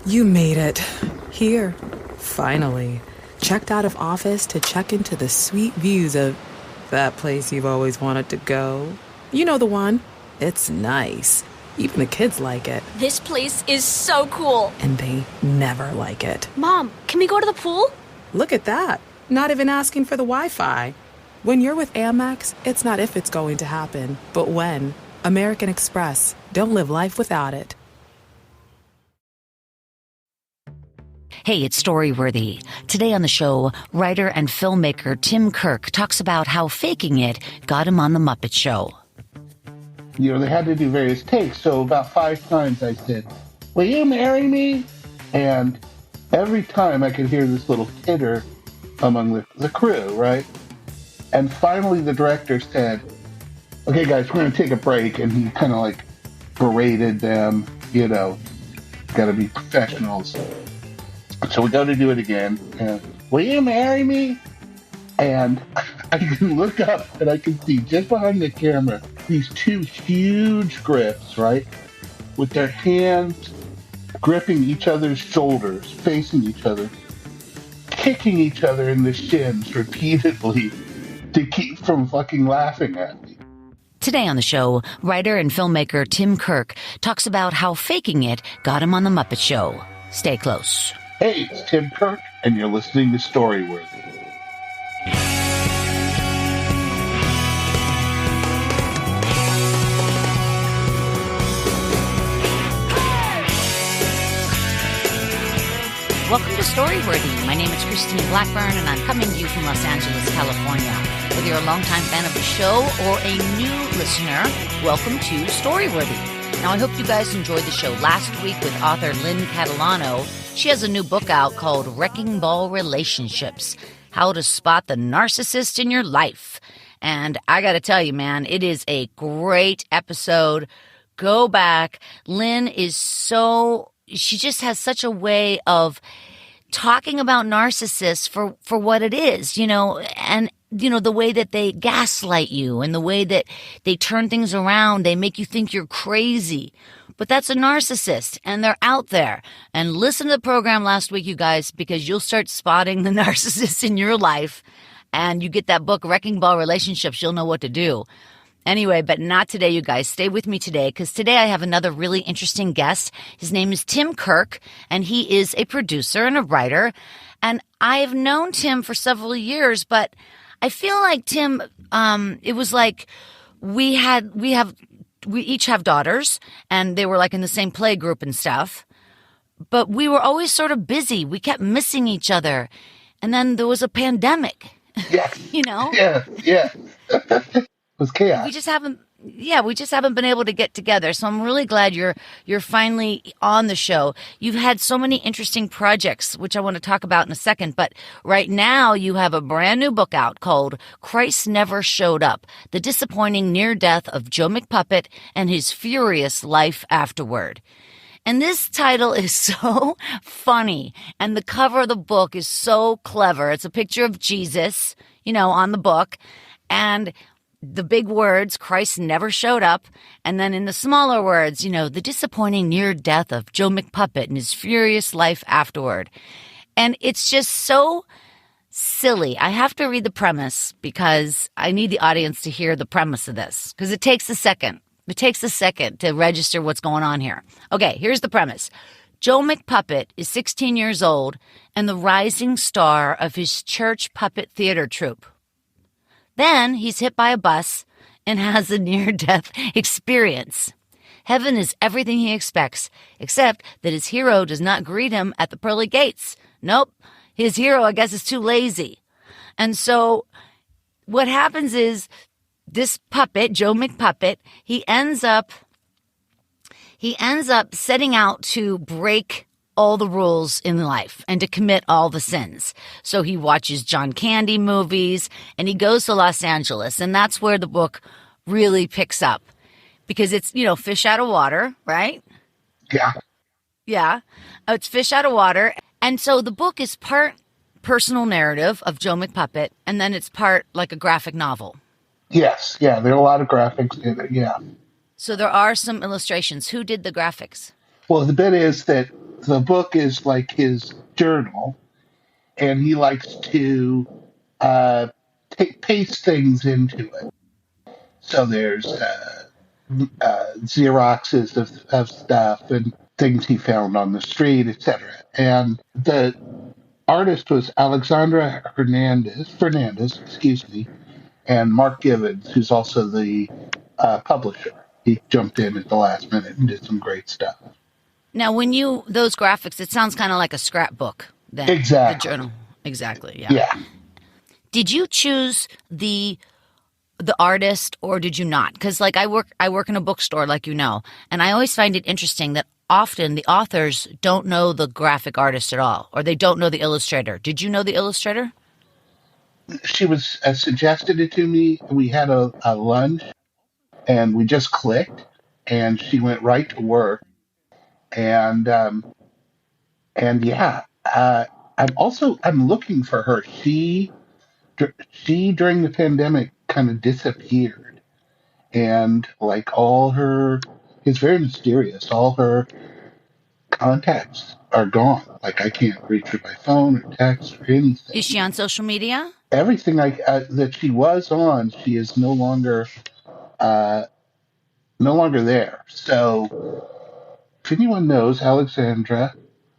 You made it. Here. Finally. Checked out of office to check into the sweet views of that place you've always wanted to go. You know the one. It's nice. Even the kids like it. This place is so cool. And they never like it. Mom, can we go to the pool? Look at that. Not even asking for the Wi-Fi. When you're with Amex, it's not if it's going to happen, but when. American Express. Don't live life without it. Hey, it's Storyworthy. Today on the show, writer and filmmaker Tim Kirk talks about how faking it got him on The Muppet Show. You know, they had to do various takes, so about 5 times I said, "Will you marry me?" And every time I could hear this little titter among the crew, right? And finally the director said, "Okay, guys, we're going to take a break." And he kind of like berated them, you know, got to be professionals. So we got to do it again. And, "Will you marry me?" And I can look up and I can see just behind the camera these 2 huge grips, right? With their hands gripping each other's shoulders, facing each other, kicking each other in the shins repeatedly to keep from fucking laughing at me. Today on the show, writer and filmmaker Tim Kirk talks about how faking it got him on The Muppet Show. Stay close. Hey, it's Tim Kirk, and you're listening to Storyworthy. Welcome to Storyworthy. My name is Christine Blackburn, and I'm coming to you from Los Angeles, California. Whether you're a longtime fan of the show or a new listener, welcome to Storyworthy. Now, I hope you guys enjoyed the show last week with author Lynn Catalano. She has a new book out called Wrecking Ball Relationships, How to Spot the Narcissist in Your Life. And I got to tell you, man, it is a great episode. Go back. Lynn is she just has such a way of talking about narcissists for what it is, you know, and, you know, the way that they gaslight you and the way that they turn things around. They make you think you're crazy. But that's a narcissist, and they're out there. And listen to the program last week, you guys, because you'll start spotting the narcissists in your life, and you get that book, Wrecking Ball Relationships, you'll know what to do. Anyway, but not today, you guys. Stay with me today, because today I have another really interesting guest. His name is Tim Kirk, and he is a producer and a writer. And I've known Tim for several years, but I feel like Tim, it was like we each have daughters, and they were like in the same play group and stuff. But we were always sort of busy. We kept missing each other. And then there was a pandemic. Yeah. You know? Yeah. It was chaos. We just haven't been able to get together. So I'm really glad you're finally on the show. You've had so many interesting projects, which I want to talk about in a second. But right now you have a brand new book out called Christ Never Showed Up, The Disappointing Near Death of Joe McPuppet and His Furious Life Afterward. And this title is so funny. And the cover of the book is so clever. It's a picture of Jesus, you know, on the book. And the big words, Christ never showed up. And then in the smaller words, you know, the disappointing near death of Joe McPuppet and his furious life afterward. And it's just so silly. I have to read the premise because I need the audience to hear the premise of this, because it takes a second. It takes a second to register what's going on here. Okay, here's the premise. Joe McPuppet is 16 years old and the rising star of his church puppet theater troupe. Then he's hit by a bus and has a near-death experience. Heaven is everything he expects, except that his hero does not greet him at the pearly gates. Nope, his hero, I guess, is too lazy. And so what happens is this puppet, Joe McPuppet, he ends up setting out to break all the rules in life and to commit all the sins. So he watches John Candy movies and he goes to Los Angeles, and that's where the book really picks up, because it's, you know, fish out of water, right? Yeah. Yeah. It's fish out of water. And so the book is part personal narrative of Joe McPuppet, and then it's part like a graphic novel. Yes. Yeah. There are a lot of graphics in it. Yeah. So there are some illustrations. Who did the graphics? Well, the bit is that the book is like his journal, and he likes to uh, paste things into it. So there's Xeroxes of stuff and things he found on the street, etc. And the artist was Alexandra Fernandez, excuse me, and Mark Gibbons, who's also the publisher. He jumped in at the last minute and did some great stuff. Now, when those graphics, it sounds kind of like a scrapbook then. Exactly. The journal. Exactly, yeah. Yeah. Did you choose the artist or did you not? Because like I work in a bookstore, like you know, and I always find it interesting that often the authors don't know the graphic artist at all, or they don't know the illustrator. Did you know the illustrator? She was suggested it to me. We had a lunch, and we just clicked, and she went right to work, and yeah, I'm looking for her. She during the pandemic kind of disappeared, and like it's very mysterious. All her contacts are gone. Like I can't reach her by phone or text or anything. Is she on social media? Everything that she was on, she is uh, no longer there. So if anyone knows Alexandra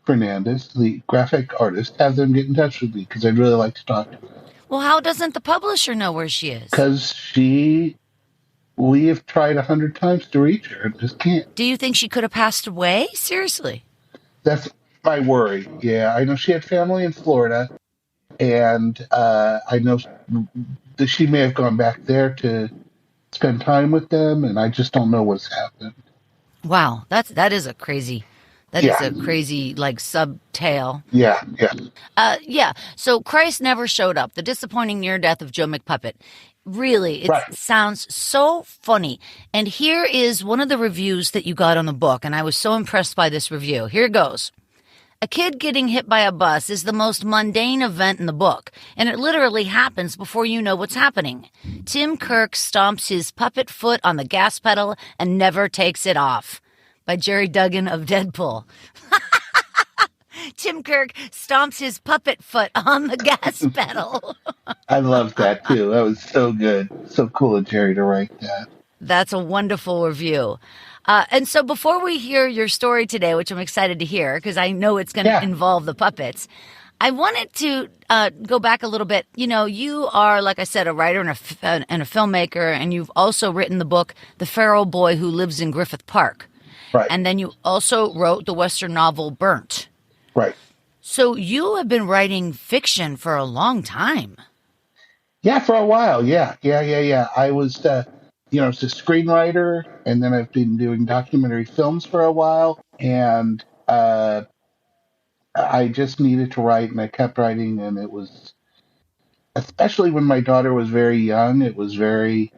Fernandez, the graphic artist, have them get in touch with me because I'd really like to talk to her. Well, how doesn't the publisher know where she is? Because we have tried 100 times to reach her and just can't. Do you think she could have passed away? Seriously? That's my worry. Yeah, I know she had family in Florida, and I know that she may have gone back there to spend time with them, and I just don't know what's happened. Wow, that is a crazy like subtale. Yeah. Yeah. So Christ never showed up. The disappointing near death of Joe McPuppet. Really, it sounds so funny. And here is one of the reviews that you got on the book, and I was so impressed by this review. Here it goes. A kid getting hit by a bus is the most mundane event in the book, and it literally happens before you know what's happening. Tim Kirk stomps his puppet foot on the gas pedal and never takes it off. By Jerry Duggan of Deadpool. Tim Kirk stomps his puppet foot on the gas pedal. I love that too. That was so good. So cool of Jerry to write that. That's a wonderful review. And so before we hear your story today, which I'm excited to hear because I know it's going to involve the puppets, I wanted to go back a little bit. You know, you are, like I said, a writer and a filmmaker, and you've also written the book, The Feral Boy Who Lives in Griffith Park. Right. And then you also wrote the Western novel Burnt. Right. So you have been writing fiction for a long time. Yeah, for a while. Yeah. I was, I was a screenwriter, and then I've been doing documentary films for a while, and I just needed to write, and I kept writing, and it was, especially when my daughter was very young, it was a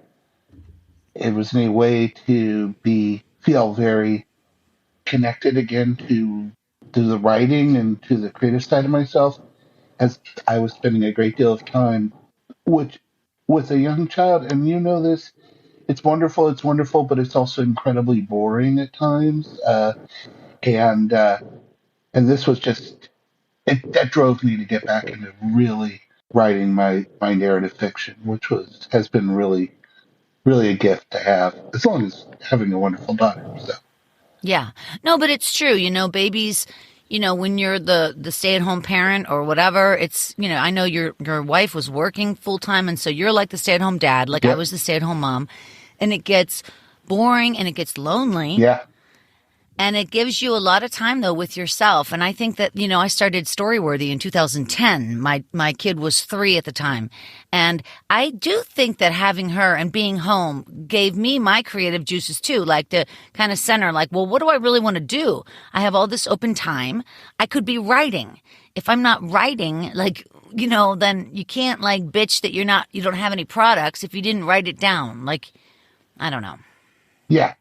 way to feel very connected again to the writing and to the creative side of myself, as I was spending a great deal of time with a young child. And you know this, it's wonderful, but it's also incredibly boring at times. And this was just that drove me to get back into really writing my narrative fiction, which has been really, really a gift to have, as long as having a wonderful daughter. So. Yeah. No, but it's true. You know, babies, you know, when you're the stay-at-home parent or whatever, it's, you know, I know your wife was working full-time, and so you're like the stay-at-home dad, like I was the stay-at-home mom, and it gets boring and it gets lonely. Yeah. And it gives you a lot of time, though, with yourself. And I think that, you know, I started Storyworthy in 2010. My kid was 3 at the time. And I do think that having her and being home gave me my creative juices, too, like to kind of center, like, well, what do I really want to do? I have all this open time. I could be writing. If I'm not writing, like, you know, then you can't, like, bitch that you don't have any products if you didn't write it down. Like, I don't know. Yeah.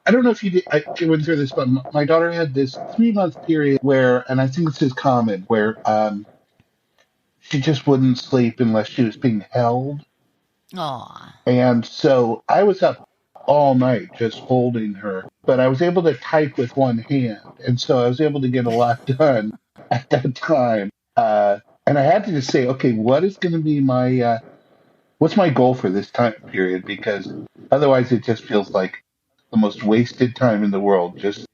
I don't know if you went through this, but my daughter had this 3-month period where, and I think this is common, where she just wouldn't sleep unless she was being held. Aw. And so I was up all night just holding her but I was able to type with one hand, and so I was able to get a lot done at that time. And I had to just say, okay, what is going to be my what's my goal for this time period? Because otherwise, it just feels like the most wasted time in the world, just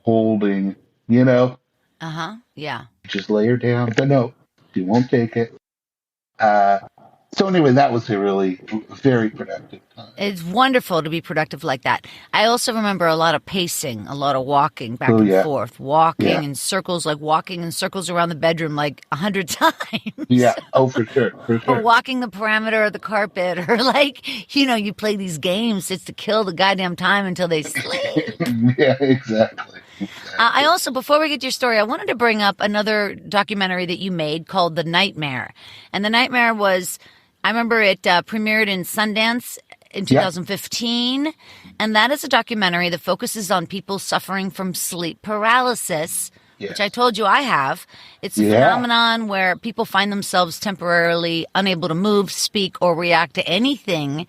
holding, you know, Uh-huh. Yeah. just lay her down. But no, she won't take it. Uh, so anyway, that was a really very productive time. It's wonderful to be productive like that. I also remember a lot of pacing, a lot of walking back Oh and yeah, forth, walking yeah, in circles, like walking in circles around the bedroom like 100 times. yeah. Oh, for sure, for Or sure. walking the parameter of the carpet, or like, you play these games just to kill the goddamn time until they sleep. Yeah, exactly. I also, before we get to your story, I wanted to bring up another documentary that you made called The Nightmare. And The Nightmare was, I remember it premiered in Sundance in Yeah, 2015. And that is a documentary that focuses on people suffering from sleep paralysis, which I yes, told you I have. It's a yeah, phenomenon where people find themselves temporarily unable to move, speak, or react to anything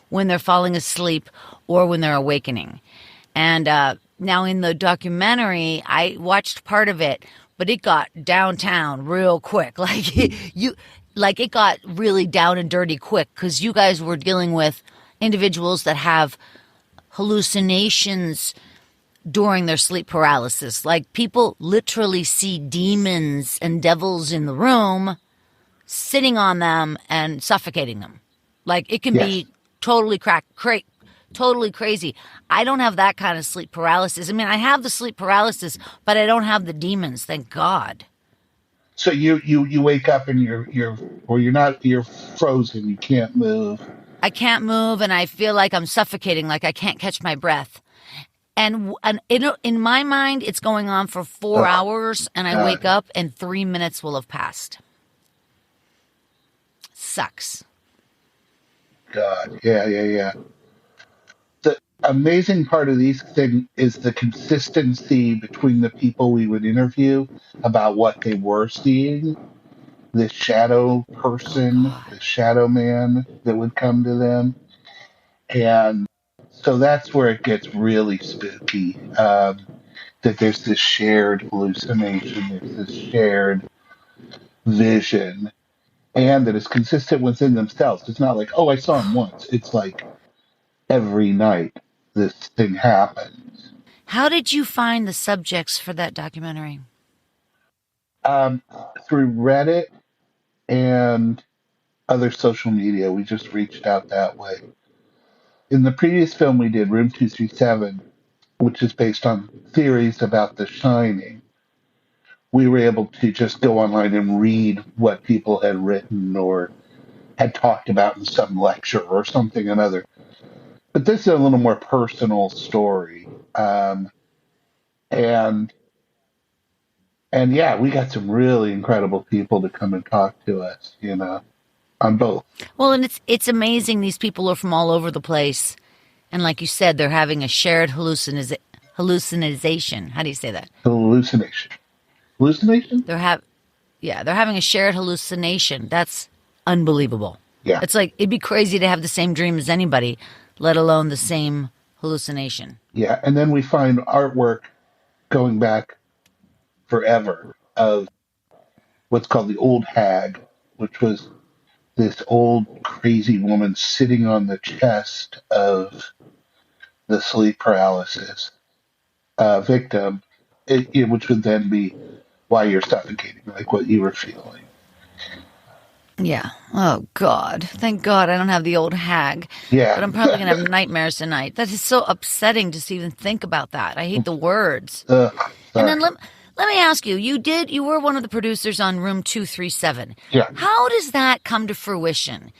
when they're falling asleep or when they're awakening. And now in the documentary, I watched part of it, but it got downtown real quick. Like it got really down and dirty quick because you guys were dealing with individuals that have hallucinations during their sleep paralysis. Like people literally see demons and devils in the room, sitting on them and suffocating them. Like it can yes. be totally totally crazy. I don't have that kind of sleep paralysis. I mean, I have the sleep paralysis, but I don't have the demons, thank God. So you wake up and you're frozen. You can't move. I can't move and I feel like I'm suffocating, like I can't catch my breath. And in my mind, it's going on for 4 hours, and I wake up and 3 minutes will have passed. Sucks. God, yeah, yeah, yeah. The amazing part of these things is the consistency between the people we would interview about what they were seeing. The shadow Oh, person, God. the shadow man that would come to them, and so that's where it gets really spooky. That there's this shared hallucination, there's this shared vision, and that it's consistent within themselves. It's not like, oh, I saw him once. It's like every night this thing happens. How did you find the subjects for that documentary? Um, Through Reddit and other social media, we just reached out that way. In the previous film we did, Room 237, which is based on theories about The Shining, we were able to just go online and read what people had written or had talked about in some lecture or something or another. But this is a little more personal story. And and yeah, we got some really incredible people to come and talk to us, on both. Well, and it's amazing. These people are from all over the place, and like you said, they're having a shared hallucination. How do you say that? Hallucination. Hallucination? They're having a shared hallucination. That's unbelievable. Yeah. It's like it'd be crazy to have the same dream as anybody, let alone the same hallucination. Yeah. And then we find artwork going back forever of what's called the old hag, which was this old crazy woman sitting on the chest of the sleep paralysis victim, which would then be why you're suffocating, like what you were feeling. Yeah. Oh, God. Thank God I don't have the old hag. Yeah. But I'm probably going to have nightmares tonight. That is so upsetting to even think about that. I hate the words. And then let me ask you, you were one of the producers on Room 237. Yeah. How does that come to fruition?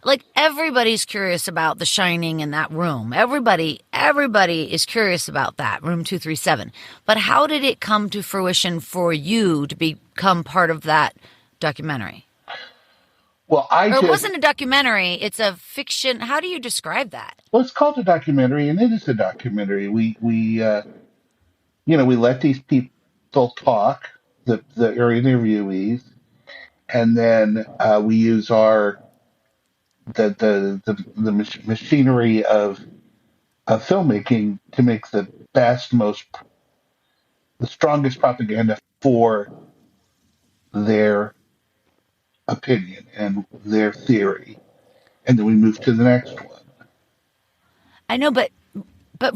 Like everybody's curious about The Shining in that room. Everybody is curious about that, Room 237. But how did it come to fruition for you to become part of that documentary? Well, Or it wasn't a documentary, it's a fiction. How do you describe that? Well, it's called a documentary, and it is a documentary. We let these people talk, the interviewees, and then we use our the machinery of filmmaking to make the the strongest propaganda for their opinion and their theory, and then we move to the next one. I know, but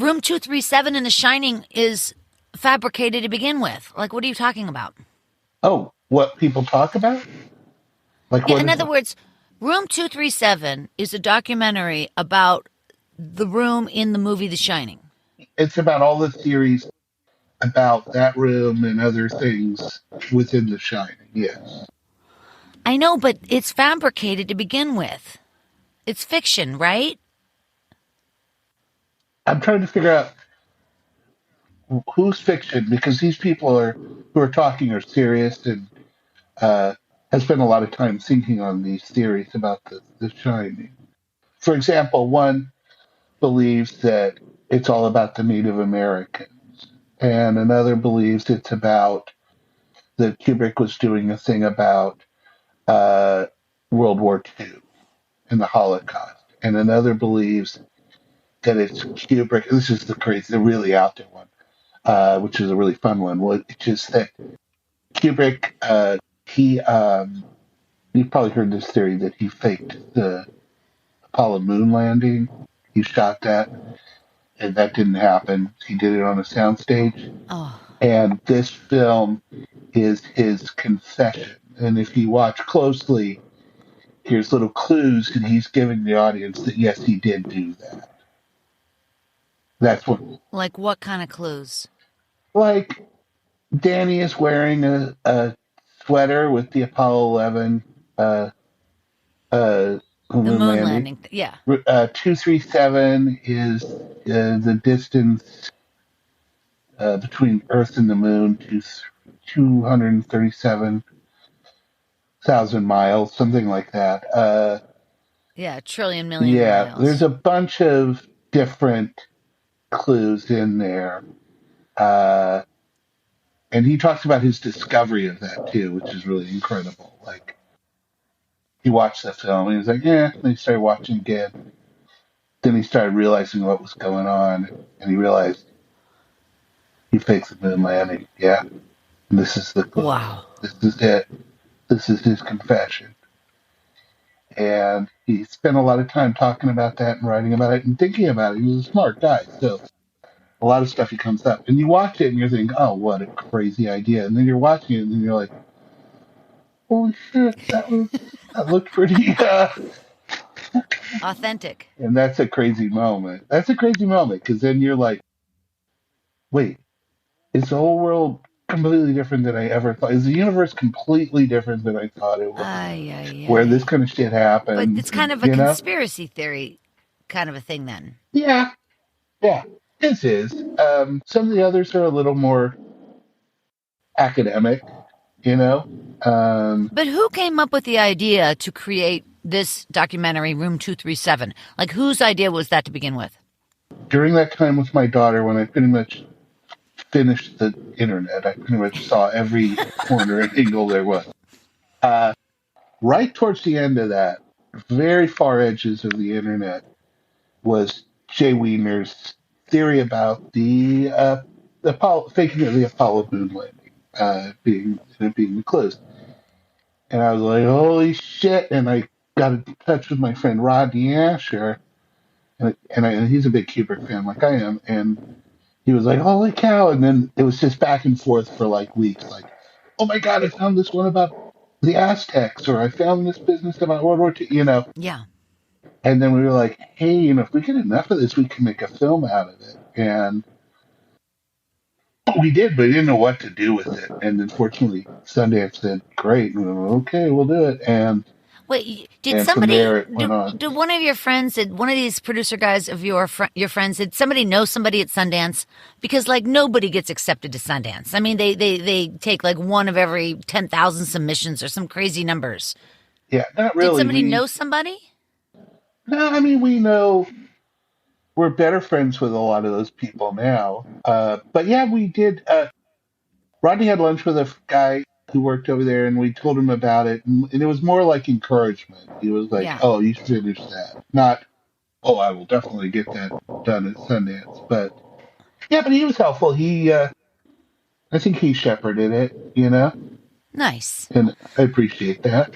room 237 in The Shining is fabricated to begin with. Like, what are you talking about? Oh, what people talk about? Like, Yeah, what in is other it? words, room 237 is a documentary about the room in the movie The Shining. It's about all the theories about that room and other things within The Shining. Yes, I know, but it's fabricated to begin with. It's fiction, right? I'm trying to figure out who's fiction because these people who are talking are serious and has spent a lot of time thinking on these theories about the Shining. For example, one believes that it's all about the Native Americans, and another believes it's about that Kubrick was doing a thing about uh, World War II and the Holocaust, and another believes that it's Kubrick. This is the really out there one, which is a really fun one, which is that Kubrick, he, you've probably heard this theory that he faked the Apollo moon landing. He shot that, and that didn't happen. He did it on a soundstage. Oh, And this film is his confession. And if you watch closely, here's little clues, and he's giving the audience that yes, he did do that. That's what, like what kind of clues? like, Danny is wearing a sweater with the Apollo 11 uh, uh, The moon moon landing. landing. Yeah. 237 is the distance between Earth and the moon, to 237,000 miles, something like that. Yeah, a trillion million Yeah, there's miles. a bunch of different clues in there. Uh, and he talks about his discovery of that too, which is really incredible. Like, he watched the film and he was like, yeah, and he started watching again. Then he started realizing what was going on, and he realized he faked the moon landing. Yeah, and this is the clue. Wow. This is it. This is his confession. And he spent a lot of time talking about that and writing about it and thinking about it. He was a smart guy, so a lot of stuff he comes up. And you watch it and you're thinking, oh, what a crazy idea. And then you're watching it and then you're like, holy shit, that looked pretty. Authentic. And that's a crazy moment. That's a crazy moment because then you're like, wait, is the whole world completely different than I ever thought? Is the universe completely different than I thought it was? Ay, ay, Where this ay. kind of shit But happens, it's kind of a you know? conspiracy theory kind of a thing then. Yeah, yeah, this is. Some of the others are a little more academic, you know. But who came up with the idea to create this documentary, Room 237? Like, whose idea was that to begin with? During that time with my daughter, when I pretty much finished the internet, I pretty much saw every corner and angle there was. Right towards the end of that, very far edges of the internet, was Jay Wiener's theory about the Apollo, faking of the Apollo moon landing, being closed. And I was like, holy shit! And I got in touch with my friend Rodney Asher, and he's a big Kubrick fan like I am, and he was like, holy cow! And then it was just back and forth for like weeks, like, oh my god, I found this one about the Aztecs, or I found this business about World War II, you know. Yeah. And then we were like, hey, you know, if we get enough of this, we can make a film out of it. And we did, but we didn't know what to do with it. And then fortunately, Sundance said, great. And we were, okay, we'll do it. Wait, did And from somebody, there, it went on. did one of your friends, did one of these producer guys of your friends, did somebody know somebody at Sundance? Because like nobody gets accepted to Sundance. I mean, they take like one of every 10,000 submissions or some crazy numbers. Yeah, not Did really. somebody know somebody? No, I mean, we know we're better friends with a lot of those people now. But yeah, we did. Rodney had lunch with a guy who worked over there, and we told him about it. And it was more like encouragement. He was like, Yeah. oh, you should finish that. Not, Oh, I will definitely get that done at Sundance. But yeah, but he was helpful. I think he shepherded it, Nice. and I appreciate that.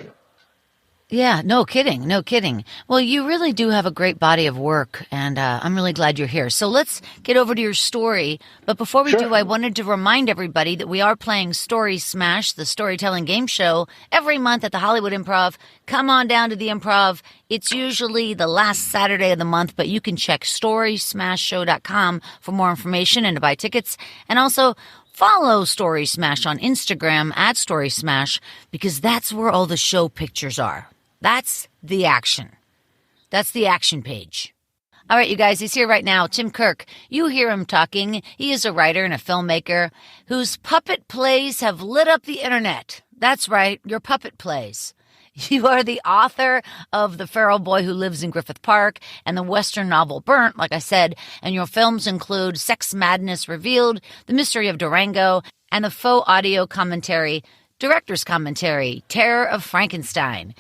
Yeah, no kidding, no kidding. Well, you really do have a great body of work, and I'm really glad you're here. So let's get over to your story. But before we Sure. do, I wanted to remind everybody that we are playing Story Smash, the storytelling game show, every month at the Hollywood Improv. Come on down to the Improv. It's usually the last Saturday of the month, but you can check storysmashshow.com for more information and to buy tickets. And also, follow Story Smash on Instagram at Story Smash because that's where all the show pictures are. That's the action. That's the action page. All right, you guys, he's here right now. Tim Kirk. You hear him talking. He is a writer and a filmmaker whose puppet plays have lit up the internet. That's right, your puppet plays. You are the author of The Feral Boy Who Lives in Griffith Park and the Western novel Burnt, like I said, and your films include Sex Madness Revealed, The Mystery of Durango, and the faux audio commentary, director's commentary, Terror of Frankenstein.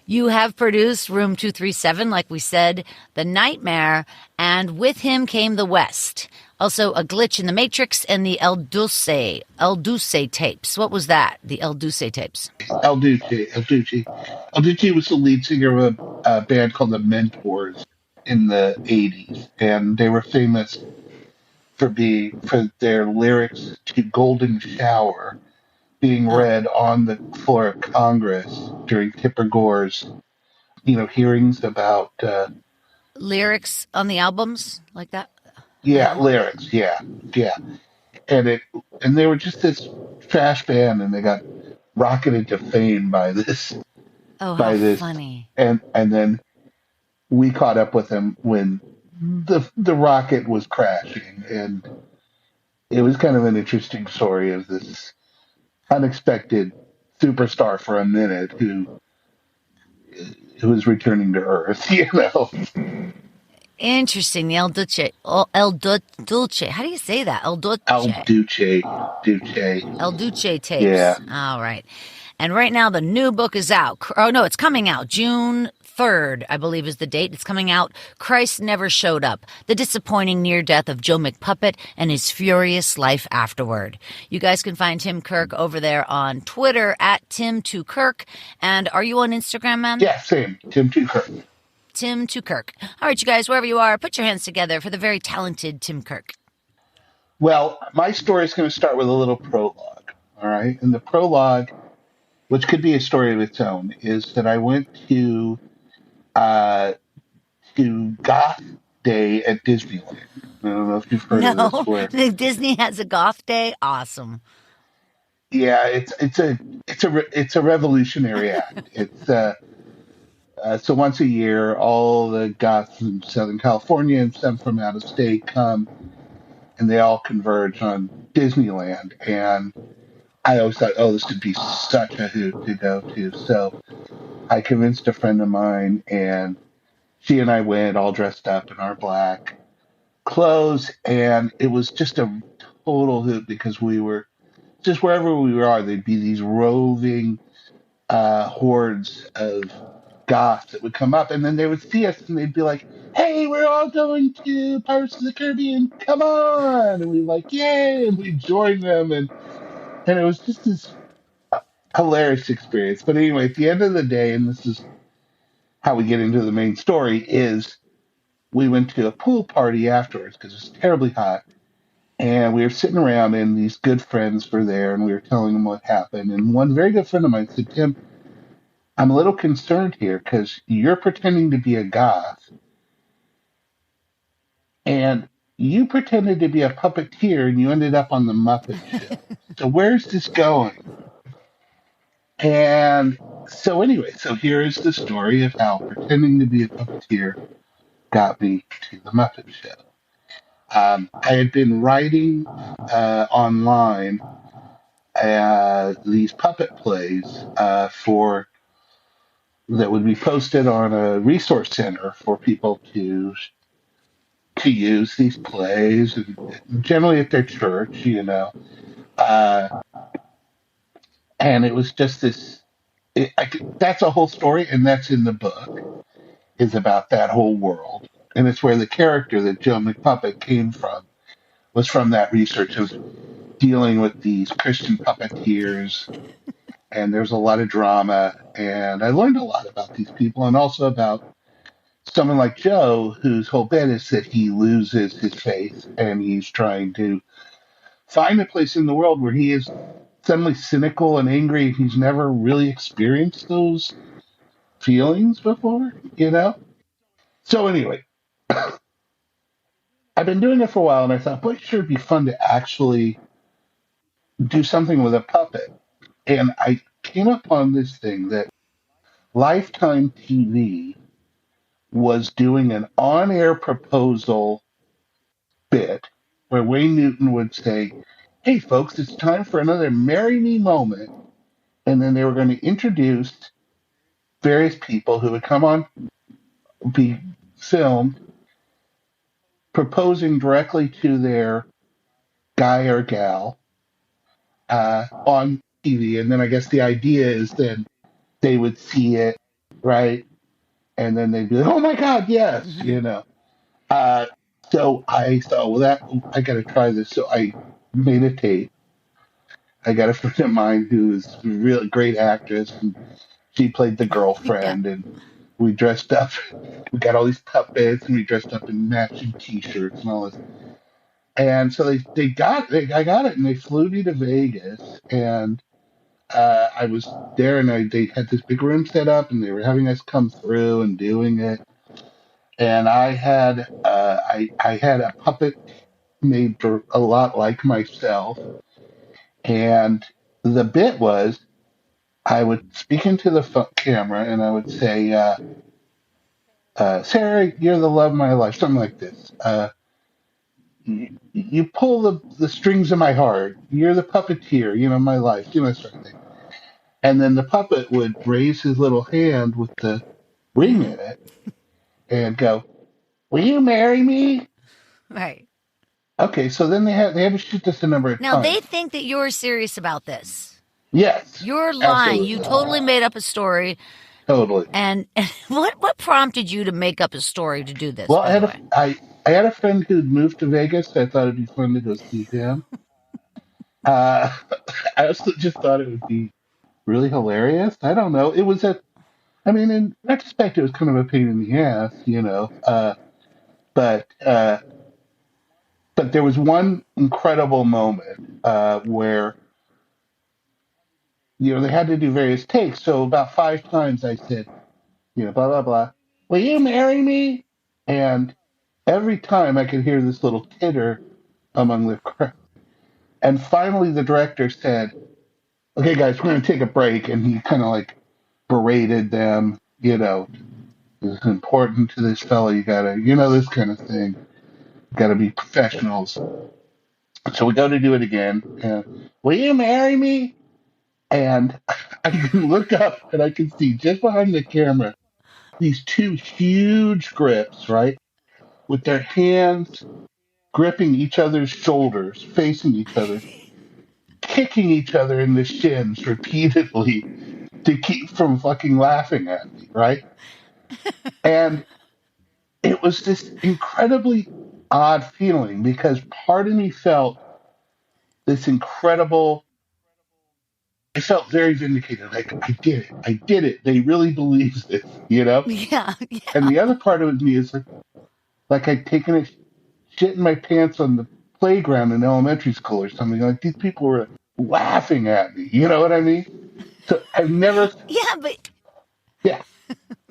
You have produced Room 237, like we said, The Nightmare, and With Him Came the West. Also, A Glitch in the Matrix and the El Duce tapes. What was that, the El Duce tapes? El Duce was the lead singer of a band called the Mentors in the '80s, and they were famous for their lyrics to "Golden Shower" being Oh, read on the floor of Congress during Tipper Gore's, hearings about, lyrics on the albums, like that? yeah, Yeah. lyrics, yeah, yeah, and they were just this trash band, and they got rocketed to fame by this, Oh, how by this, funny. and then we caught up with them when the rocket was crashing, and it was kind of an interesting story of this unexpected superstar for a minute who was returning to Earth. Interesting. The El Duce. Dulce. How do you say that? El Duce. Al Duce, Duce, El Duce yeah, tapes. All right. And right now the new book is out. Oh, no, it's coming out. June 3rd, I believe is the date. It's coming out. Christ Never Showed Up. The disappointing near death of Joe McPuppet and his furious life afterward. You guys can find Tim Kirk over there on Twitter at Tim2Kirk. And are you on Instagram, man? yeah, same. Tim Kirk. Tim to Kirk. All right, you guys, wherever you are, put your hands together for the very talented Tim Kirk. Well, my story is going to start with a little prologue. All right, and the prologue, which could be a story of its own, is that I went uh, to Goth Day at Disneyland. I don't know if you've heard of this. No, Where Disney has a goth day. Awesome. yeah, it's a revolutionary act. So once a year, all the goths in Southern California and some from out of state come, and they all converge on Disneyland. And I always thought, oh, this would be such a hoot to go to. So I convinced a friend of mine, and she and I went all dressed up in our black clothes, and it was just a total hoot because we were just wherever we are, there'd be these roving hordes of goths that would come up, and then they would see us, and they'd be like, "Hey, we're all going to Pirates of the Caribbean! Come on!" And we like, "Yay!" And we joined them, and it was just this hilarious experience. But anyway, at the end of the day, and this is how we get into the main story, is we went to a pool party afterwards because it was terribly hot. And we were sitting around, and these good friends were there, and we were telling them what happened. And one very good friend of mine said, "Tim, I'm a little concerned here because you're pretending to be a goth, and you pretended to be a puppeteer, and you ended up on the Muppet show. So where's this going?" And so anyway, so here is the story of how pretending to be a puppeteer got me to the Muppet show. I had been writing online these puppet plays for that would be posted on a resource center for people to use these plays, and generally at their church. Uh, and it was just this. That's a whole story, and that's in the book. Is about that whole world. and it's where the character that Joe McPuppet came from was from that research of dealing with these Christian puppeteers. And there's a lot of drama, and I learned a lot about these people, and also about someone like Joe, whose whole bit is that he loses his faith, and he's trying to find a place in the world where he is suddenly cynical and angry. He's never really experienced those feelings before, you know? So anyway, I've been doing it for a while, and I thought, boy, it sure would be fun to actually do something with a puppet. And I came upon this thing that Lifetime TV was doing an on-air proposal bit where Wayne Newton would say, hey, folks, it's time for another Marry Me moment. And then they were going to introduce various people who would come on, be filmed, proposing directly to their guy or gal on TV. And then I guess the idea is that they would see it, right? And then they'd be like, oh my God, yes, you know. Uh, so I thought, well, I got to try this. So I made a tape. I got a friend of mine who is a really great actress, and she played the Yeah. girlfriend, and we dressed up. We got all these puppets, and we dressed up in matching T-shirts and all this. And so I got it, and they flew me to Vegas, and I was there, and they had this big room set up, and they were having us come through and doing it. And I had a puppet made for a lot like myself, and the bit was I would speak into the camera and I would say, Sarah, you're the love of my life, something like this. You pull the strings of my heart. You're the puppeteer, my life, sort of thing. And then the puppet would raise his little hand with the ring in it and go, will you marry me? Right. Okay, so then they had to shoot this a number of Now, times. they think that you're serious about this. Yes. You're lying. Absolutely. You totally made up a story. Totally. And what prompted you to make up a story to do this? Well, by the way? I had a friend who'd moved to Vegas. So I thought it'd be fun to go see him. Uh, I also just thought it would be really hilarious. I don't know. In retrospect, it was kind of a pain in the ass, but there was one incredible moment where they had to do various takes. So about 5 times I said, blah blah blah. Will you marry me? And every time I could hear this little titter among the crowd. And finally, the director said, "Okay, guys, we're going to take a break." And he kind of like berated them. It's important to this fellow. You gotta, this kind of thing. You gotta be professionals. So we go to do it again. And, will you marry me? And I can look up and I can see just behind the camera these two huge grips, right, with their hands gripping each other's shoulders, facing each other, kicking each other in the shins repeatedly to keep from fucking laughing at me, right? And it was this incredibly odd feeling because part of me felt this incredible, I felt very vindicated. Like, I did it. I did it. They really believe this, Yeah. And the other part of me is like I'd taken a shit in my pants on the playground in elementary school or something. Like, these people were laughing at me. You know what I mean? So I've never, Yeah,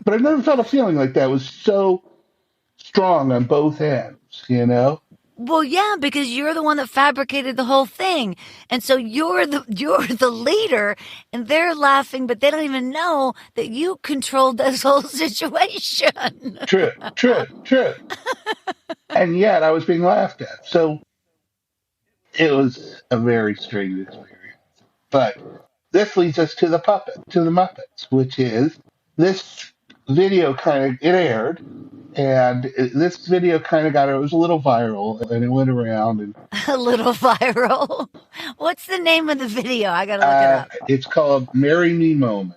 but I've never felt a feeling like that. It was so strong on both ends. Well, yeah, because you're the one that fabricated the whole thing. And so you're the leader, and they're laughing, but they don't even know that you controlled this whole situation. True. And yet I was being laughed at. So it was a very strange experience. But this leads us to the Muppets, which is this video it aired, and this video it was a little viral, and it went around. And A little viral. What's the name of the video? I got to look it up. It's called Marry Me Moment.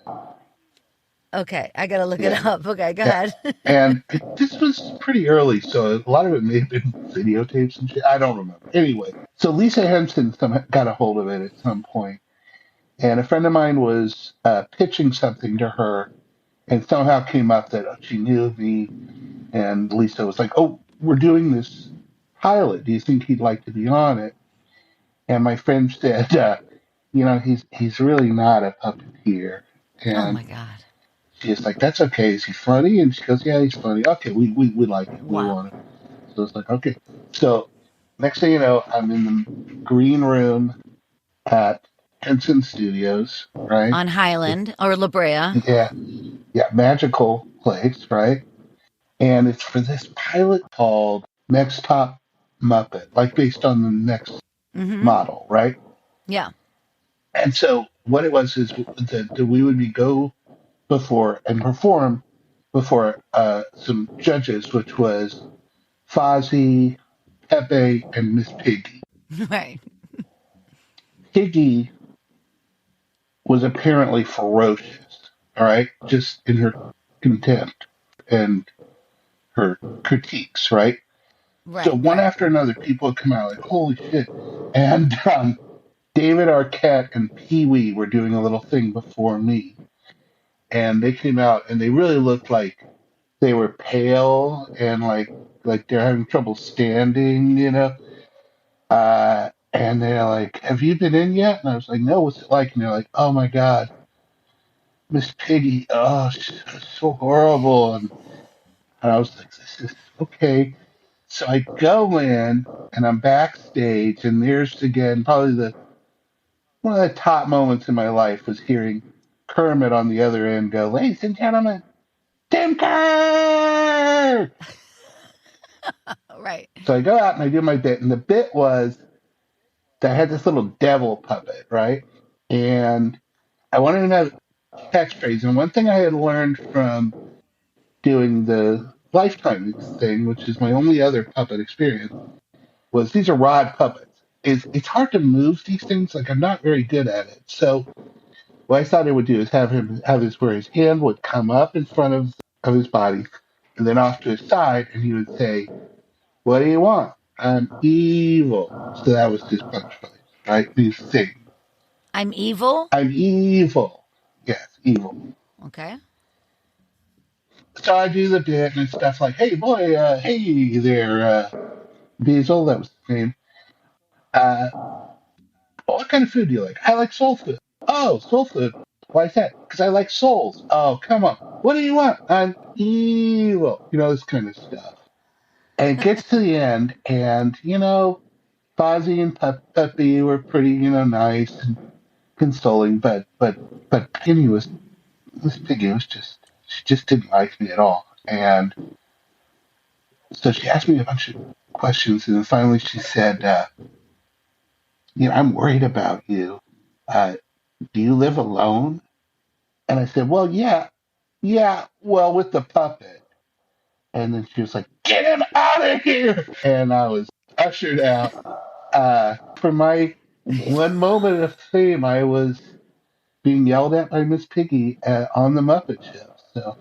Okay, I gotta look it Yeah, up. Okay, go yeah. ahead. And this was pretty early, so a lot of it may have been videotapes and shit. I don't remember. Anyway, so Lisa Henson got a hold of it at some point, and a friend of mine was pitching something to her, and somehow came up that she knew of me, and Lisa was like, "Oh, we're doing this pilot. Do you think he'd like to be on it?" And my friend said, he's really not a puppeteer. Oh And my God. she's like, "That's okay. Is he funny?" And she goes, "Yeah, he's funny. Okay, we like him. We Wow. want him." So it's like, okay. So next thing you know, I'm in the green room at Henson Studios, right? On Highland or La Brea. Yeah, yeah, magical place, right? And it's for this pilot called Next Top Muppet, like based on the next Mm-hmm. model, right? Yeah. And so what it was is that we would be go before and perform before some judges, which was Fozzie, Pepe, and Miss Piggy. Right. Piggy was apparently ferocious, all right, just in her contempt and her critiques, right? So Right. one Right. after another, people would come out like, holy shit. And David Arquette and Pee Wee were doing a little thing before me. And they came out and they really looked like they were pale and like they're having trouble standing, you know. And they're like, "Have you been in yet?" And I was like, "No, what's it like?" And they're like, "Oh my God, Miss Piggy, oh, she's so horrible." And I was like, "This is okay." So I go in and I'm backstage, and there's again probably the one of the top moments in my life was hearing Kermit on the other end go, "Ladies and gentlemen, Tim Kirk!" Right. So I go out and I do my bit, and the bit was that I had this little devil puppet, right? And I wanted to have catchphrase. And one thing I had learned from doing the Lifetime thing, which is my only other puppet experience, was these are rod puppets. It's hard to move these things. Like I'm not very good at it. So what I thought I would do is have him have this where his hand would come up in front of his body, and then off to his side, and he would say, "What do you want? I'm evil." So that was his punchline, right? These things. I'm evil. I'm evil. Yes, evil. Okay. So I do the bit and stuff like, "Hey boy, hey there, Beazle," that was his name. Uh, what kind of food do you like? I like soul food. Oh, soul food. Why is that? Because I like souls. Oh, come on. What do you want? I'm evil. You know, this kind of stuff. And it gets to the end, and, Fozzie and Peppy were pretty, nice and consoling, but Miss Piggy was she just didn't like me at all. And so she asked me a bunch of questions, and then finally she said, "I'm worried about you. Uh, do you live alone?" And I said, "Well, yeah, well, with the puppet." And then she was like, "Get him out of here!" And I was ushered out. For my one moment of fame, I was being yelled at by Miss Piggy on the Muppet Show. So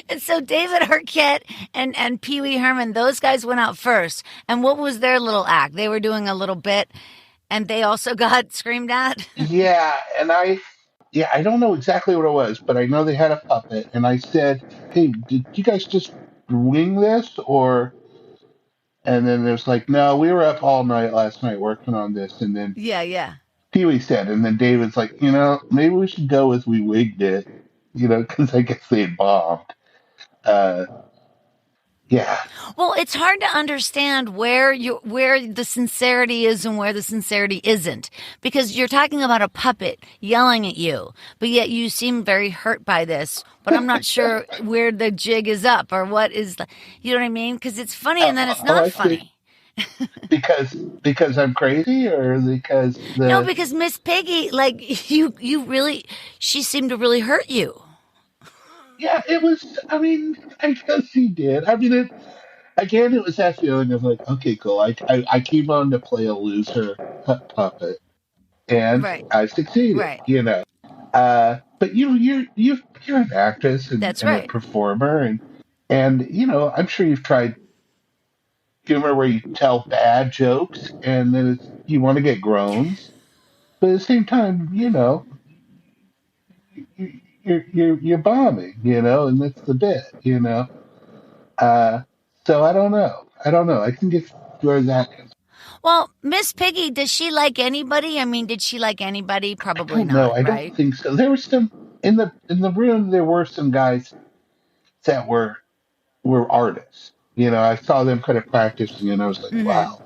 And so David Arquette and Pee Wee Herman, those guys went out first. And what was their little act? They were doing a little bit, and they also got screamed at. yeah, I don't know exactly what it was, but I know they had a puppet, and I said, "Hey, did you guys just wing this, or?" And then there's like, "No, we were up all night last night working on this." And then Yeah, yeah. Pee Wee said, and then David's like, maybe we should go with we wigged it, because I guess they had bombed. Uh, yeah, Well, it's hard to understand where the sincerity is and where the sincerity isn't, because you're talking about a puppet yelling at you, but yet you seem very hurt by this. But I'm not sure where the jig is up or what is the, you know what I mean? Because it's funny and then it's oh, not I see. funny. Because I'm crazy, or because No, the because Miss Piggy, like you really, she seemed to really hurt you. yeah, it was. I mean, I guess he did. I mean, again, it was that feeling of like, okay, cool. I came on to play a loser puppet, and Right, I succeeded. right. but you're an actress That's and a right. performer, and I'm sure you've tried humor where you tell bad jokes and then you want to get groans, but at the same time, you're bombing, and that's the bit, Uh, so I don't know. I think it's where that. Well, Miss Piggy, does she like anybody? I mean, did she like anybody? I Probably don't know. not, I don't right? think so. There were some in the room. There were some guys that were artists. I saw them kind of practicing, and I was like, Mm-hmm. wow,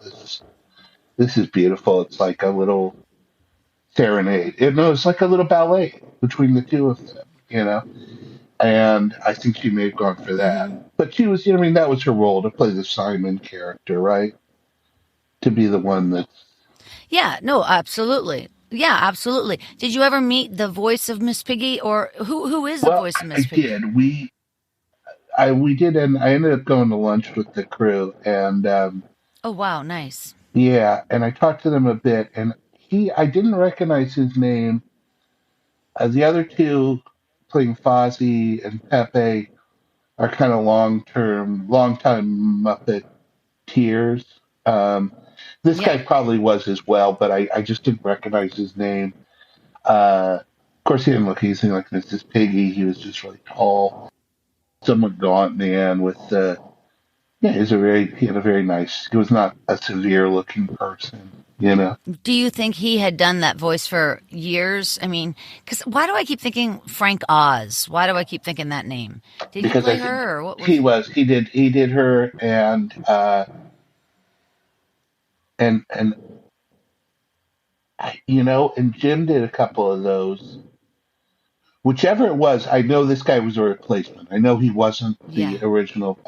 this is beautiful. It's like a little serenade. No, it's like a little ballet between the two of them. And I think she may have gone for that. Mm-hmm. But she was, I mean, that was her role to play the Simon character, right? To be the one that. Yeah, no, absolutely. Yeah, absolutely. Did you ever meet the voice of Miss Piggy, or who is the Well, voice of I Miss Piggy? did. We did, and I ended up going to lunch with the crew, and Oh, wow, nice. yeah, and I talked to them a bit, and I didn't recognize his name. The other two, playing Fozzie and Pepe, are kind of long time Muppeteers. Um, this Yeah. guy probably was as well, but I just didn't recognize his name. Of course, he didn't look anything like Mrs. Piggy. He was just really tall, somewhat gaunt man with yeah, he had a very nice. He was not a severe looking person. Do you think he had done that voice for years? I mean, because why do I keep thinking Frank Oz? Why do I keep thinking that name? Did he Because I play think her, or what was? he did her, and and Jim did a couple of those. Whichever it was, I know this guy was a replacement. I know he wasn't Yeah, the original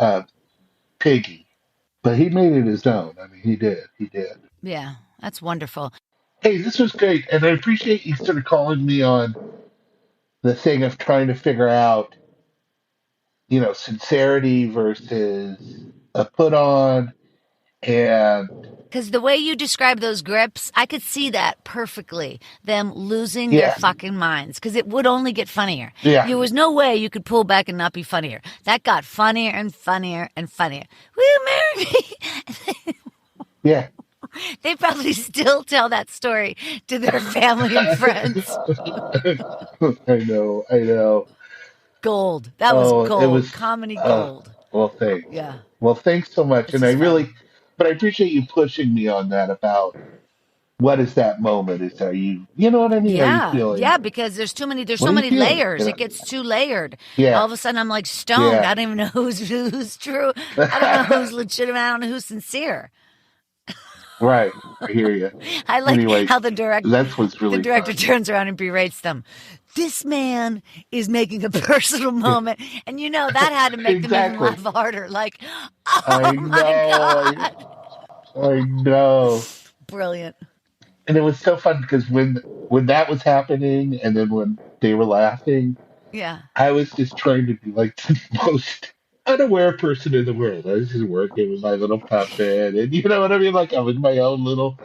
Piggy, but he made it his own. I mean, he did. yeah, that's wonderful. Hey, this was great, and I appreciate you sort of calling me on the thing of trying to figure out, sincerity versus a put on, and Because the way you describe those grips, I could see that perfectly. Them losing their yeah, fucking minds. Because it would only get funnier. yeah, There was no way you could pull back and not be funnier. That got funnier and funnier and funnier. Will you marry me? yeah. They probably still tell that story to their family and friends. I know. Gold. That was Oh, it gold. was. Comedy Uh, gold. well, thanks. Yeah. Well, thanks so much, This and I is fun. really, but I appreciate you pushing me on that about what is that moment? Are you know what I mean? Are you Yeah, feeling? yeah, because there's What so are you many feeling? layers. It gets too layered. All Yeah, of a sudden, I'm like stoned. yeah. I don't even know who's true. I don't know who's legitimate. I don't know who's sincere. Right. I hear you. I like Anyway, how that's what's the really director fun. turns around and berates them. This man is making a personal moment, and that had to make them even Exactly. laugh harder. Like, I oh my know. god, I know. brilliant. And it was so fun because when that was happening, and then when they were laughing, Yeah. I was just trying to be like the most unaware person in the world. I was just working with my little puppet, and you know what I mean. Like I was in my own little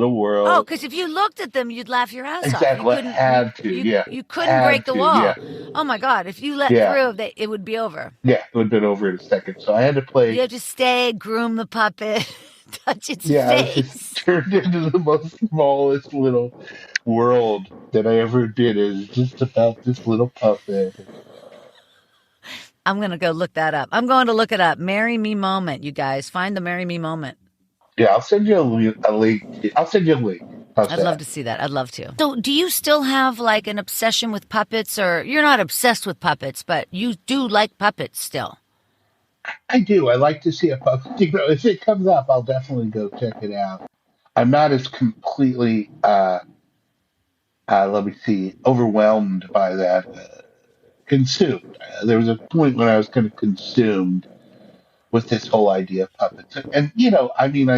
Oh, world. because if you looked at them, you'd laugh your ass off. You Exactly. couldn't. You Had to. you Yeah. you couldn't break Had the to. Yeah. wall. Oh my god! If you let Yeah. through, it would be over. Yeah. It would have been over in a second. So I had to You play. have to stay, groom the puppet, touch its Yeah. I was just face. turned into the most smallest little world that I ever did. Is just about this little puppet. I'm gonna go look that up. I'm going to look it up. Marry me moment, you guys. Find the marry me moment. Yeah. I'll send you a link. I'll send you a link. How's I'd love that? to see that. I'd love to. So, do you still have like an obsession with puppets, or you're not obsessed with puppets, but you do like puppets still? I do. I like to see a puppet. If it comes up, I'll definitely go check it out. I'm not as completely, let me see, overwhelmed by that. Consumed. There was a point when I was kind of consumed with this whole idea of puppets, and I mean,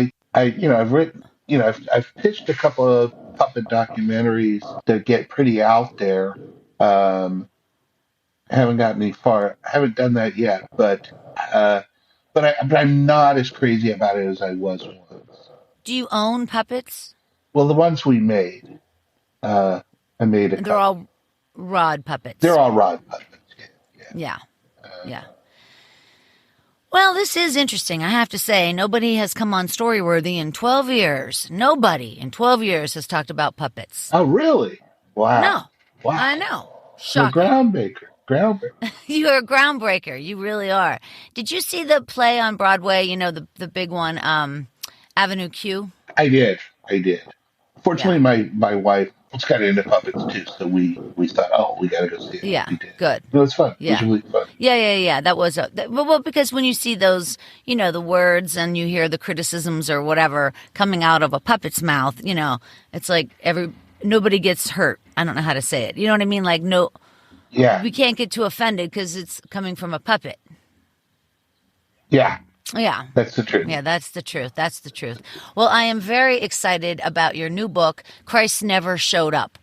I've written, I've pitched a couple of puppet documentaries that get pretty out there. Um, haven't gotten any far. I haven't done that yet, uh, but I'm not as crazy about it as I was once. Do you own puppets? Well, the ones we made, uh, I made a And they're couple. all Rod puppets. They're all rod puppets. Yeah. Well, this is interesting. I have to say, nobody has come on Storyworthy in 12 years. Nobody in 12 years has talked about puppets. Oh, really? Wow. No. Wow. I know. You're a Shocking. groundbreaker. You're a groundbreaker. You really are. Did you see the play on Broadway, the big one, Avenue Q? I did. Fortunately, my wife was kind of into puppets too, so we thought, oh, we got to go see it. Yeah, we did. good. It was fun. Yeah. It was really fun. Yeah. That was well, because when you see those, the words and you hear the criticisms or whatever coming out of a puppet's mouth, it's like nobody gets hurt. I don't know how to say it. You know what I mean? Like, no, Yeah. we can't get too offended because it's coming from a puppet. Yeah. Yeah. That's the truth. Yeah, that's the truth. Well, I am very excited about your new book, Christ Never Showed Up.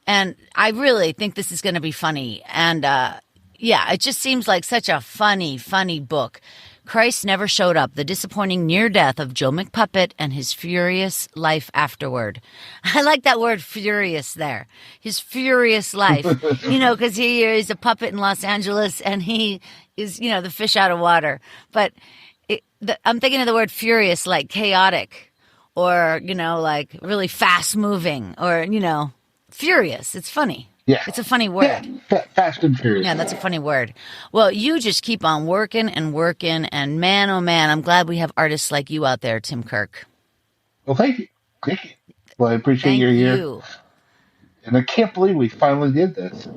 And I really think this is going to be funny. And it just seems like such a funny book. Christ Never Showed Up, the disappointing near death of Joe McPuppet and his furious life afterward. I like that word furious there. His furious life. Because he is a puppet in Los Angeles and he is, the fish out of water. But I'm thinking of the word furious, like chaotic or, like really fast moving or, furious. It's funny. Yeah. It's a funny word. Yeah. Fast and furious. Yeah, that's a funny word. Well, you just keep on working and working. And man, oh man, I'm glad we have artists like you out there, Tim Kirk. Well, thank you. Well, I appreciate you're here. And I can't believe we finally did this.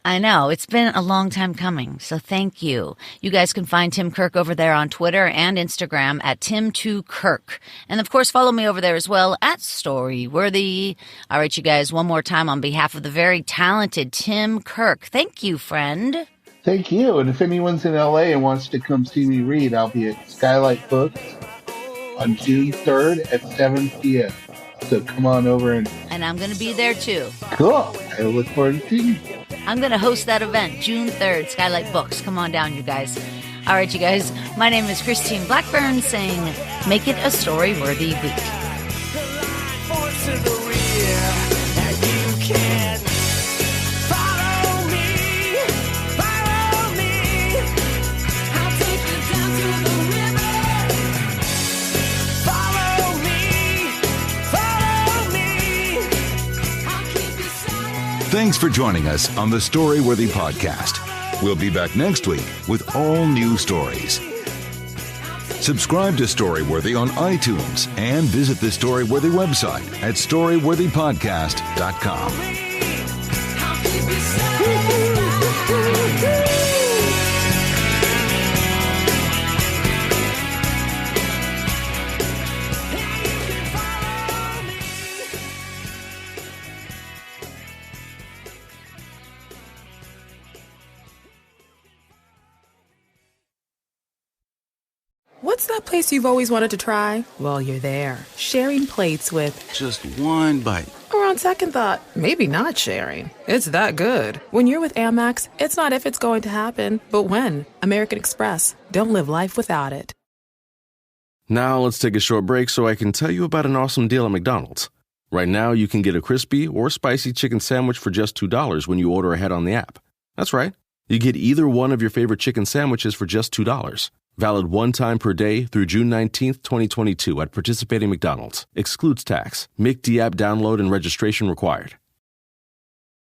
I know. It's been a long time coming, so thank you. You guys can find Tim Kirk over there on Twitter and Instagram at Tim2Kirk. And, of course, follow me over there as well at Storyworthy. All right, you guys, one more time on behalf of the very talented Tim Kirk. Thank you, friend. Thank you. And if anyone's in L.A. and wants to come see me read, I'll be at Skylight Books on June 3rd at 7 p.m. So come on over and I'm going to be there, too. Cool. I look forward to seeing you. I'm going to host that event, June 3rd, Skylight Books. Come on down, you guys. All right, you guys. My name is Christine Blackburn saying, make it a story-worthy week. Thanks for joining us on the Storyworthy Podcast. We'll be back next week with all new stories. Subscribe to Storyworthy on iTunes and visit the Storyworthy website at storyworthypodcast.com. What's that place you've always wanted to try? Well, you're there, sharing plates with... Just one bite. Or on second thought, maybe not sharing. It's that good. When you're with Amex, it's not if it's going to happen, but when. American Express. Don't live life without it. Now let's take a short break so I can tell you about an awesome deal at McDonald's. Right now, you can get a crispy or spicy chicken sandwich for just $2 when you order ahead on the app. That's right. You get either one of your favorite chicken sandwiches for just $2. Valid one time per day through June 19th, 2022 at participating McDonald's. Excludes tax. McD app download and registration required.